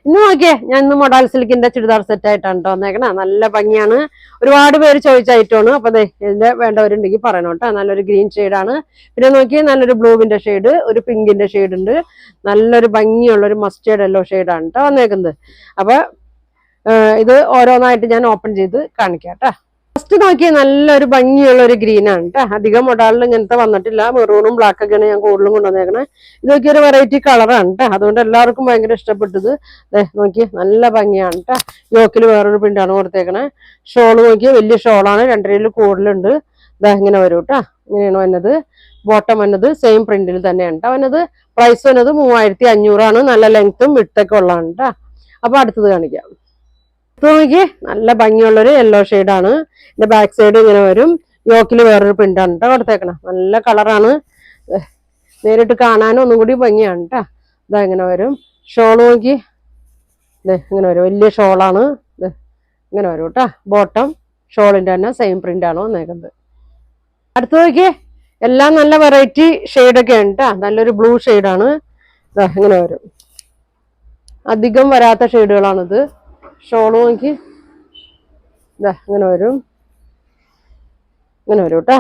ഇന്ന് നോക്കിയേ, ഞാൻ ഇന്ന് മൊഡാൽ സിൽക്കിന്റെ ചുരിദാർ സെറ്റ് ആയിട്ടാണ് കേട്ടോ വന്നേക്കണേ. നല്ല ഭംഗിയാണ്. ഒരുപാട് പേര് ചോദിച്ചായിട്ടാണ്. അപ്പൊ അതെ ഇതിന്റെ വേണ്ടവരുണ്ടെങ്കിൽ പറയണം കേട്ടോ. നല്ലൊരു ഗ്രീൻ ഷെയ്ഡാണ്. പിന്നെ നോക്കിയേ, നല്ലൊരു ബ്ലൂവിന്റെ ഷെയ്ഡ്, ഒരു പിങ്കിന്റെ ഷെയ്ഡ് ഉണ്ട്. നല്ലൊരു ഭംഗിയുള്ള ഒരു മസ്റ്റേർഡ് യെല്ലോ ഷെയ്ഡാണ് കേട്ടോ വന്നേക്കുന്നത്. അപ്പൊ ഇത് ഓരോന്നായിട്ട് ഞാൻ ഓപ്പൺ ചെയ്ത് കാണിക്കാം കേട്ടോ. ഫസ്റ്റ് നോക്കിയ നല്ലൊരു ഭംഗിയുള്ള ഒരു ഗ്രീൻ ആണ് കേട്ടോ. അധികം മൊഡാളിൽ ഇങ്ങനത്തെ വന്നിട്ടില്ല. മെറൂണും ബ്ലാക്ക് ഒക്കെയാണ് ഞാൻ കൂടുതലും കൊണ്ടുവന്നേക്കണേ. ഇതൊക്കെ ഒരു വെറൈറ്റി കളറാണ് കേട്ടോ. അതുകൊണ്ട് എല്ലാവർക്കും ഭയങ്കര ഇഷ്ടപ്പെട്ടത്. നോക്കിയേ, നല്ല ഭംഗിയാണ് കേട്ടോ. യോക്കിൽ വേറൊരു പ്രിന്റാണ് കൊടുത്തേക്കണേ. ഷോള് നോക്കിയാൽ വലിയ ഷോളാണ്, 2 കൂടുതലുണ്ട്. ഇങ്ങനെ വരും കേട്ടോ. ഇങ്ങനെയാണ് വന്നത്. ബോട്ടം വന്നത് സെയിം പ്രിന്റിൽ തന്നെയാണ് കേട്ടോ വന്നത്. പ്രൈസ് വന്നത് 3500 നല്ല ലെങ്ത്തും വിട്ടൊക്കെ ഉള്ളതാണ് കേട്ടോ. അപ്പൊ അടുത്തത് കാണിക്കാം. നോക്കി, നല്ല ഭംഗിയുള്ളൊരു യെല്ലോ ഷെയ്ഡാണ്. ഇതിന്റെ ബാക്ക് സൈഡ് ഇങ്ങനെ വരും. യോക്കിൽ വേറൊരു പ്രിന്റാണ് കേട്ടോ കൊടുത്തേക്കണം. നല്ല കളറാണ്. നേരിട്ട് കാണാനും ഒന്നും കൂടി ഭംഗിയാണ് കേട്ടോ. ഇങ്ങനെ വരും. ഷോൾ നോക്കി, ഇങ്ങനെ വരും. വലിയ ഷോളാണ്. ഇങ്ങനെ വരും കേട്ടോ. ബോട്ടം ഷോളിന്റെ തന്നെ സെയിം പ്രിന്റാണ് വന്നേക്കുന്നത്. അടുത്ത് നോക്കിയേ, എല്ലാം നല്ല വെറൈറ്റി ഷെയ്ഡൊക്കെയാണ് കേട്ടോ. നല്ലൊരു ബ്ലൂ ഷെയ്ഡാണ്. ഇങ്ങനെ വരും. അധികം വരാത്ത ഷെയ്ഡുകളാണിത്. ഷോള് നോക്കി, ഇങ്ങനെ വരും. ഇങ്ങനെ വരും കേട്ടോ.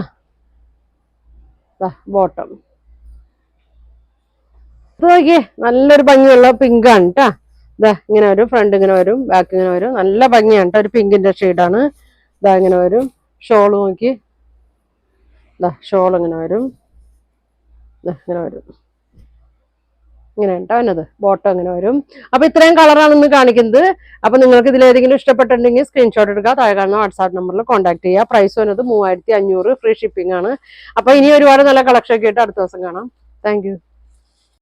ബോട്ടം നോക്കിയേ, നല്ലൊരു ഭംഗിയുള്ള പിങ്കാണ് കേട്ടോ. ഇങ്ങനെ വരും. ഫ്രണ്ട് ഇങ്ങനെ വരും, ബാക്ക് ഇങ്ങനെ വരും. നല്ല ഭംഗിയാണ് കേട്ടോ. ഒരു പിങ്കിന്റെ ഷെയ്ഡാണ്. ഇങ്ങനെ വരും. ഷോള് നോക്കി, ഷോൾ ഇങ്ങനെ വരും. ഇങ്ങനെ വരും. ഇങ്ങനെ കേട്ടോ വന്നത്. ബോട്ടം ഇങ്ങനെ വരും. അപ്പൊ ഇത്രയും കളറാണ് ഇന്ന് കാണിക്കുന്നത്. അപ്പൊ നിങ്ങൾക്ക് ഇതിലേതെങ്കിലും ഇഷ്ടപ്പെട്ടിട്ടുണ്ടെങ്കിൽ സ്ക്രീൻഷോട്ട് എടുക്കുക. താഴെ കാണുന്ന വാട്സാപ്പ് നമ്പറിൽ കോൺടാക്ട് ചെയ്യുക. പ്രൈസ് വന്നത് 3500, ഫ്രീ ഷിപ്പിംഗ് ആണ്. അപ്പൊ ഇനി ഒരുപാട് നല്ല കളക്ഷൻ ഒക്കെ ആയിട്ട് അടുത്ത ദിവസം കാണാം. താങ്ക്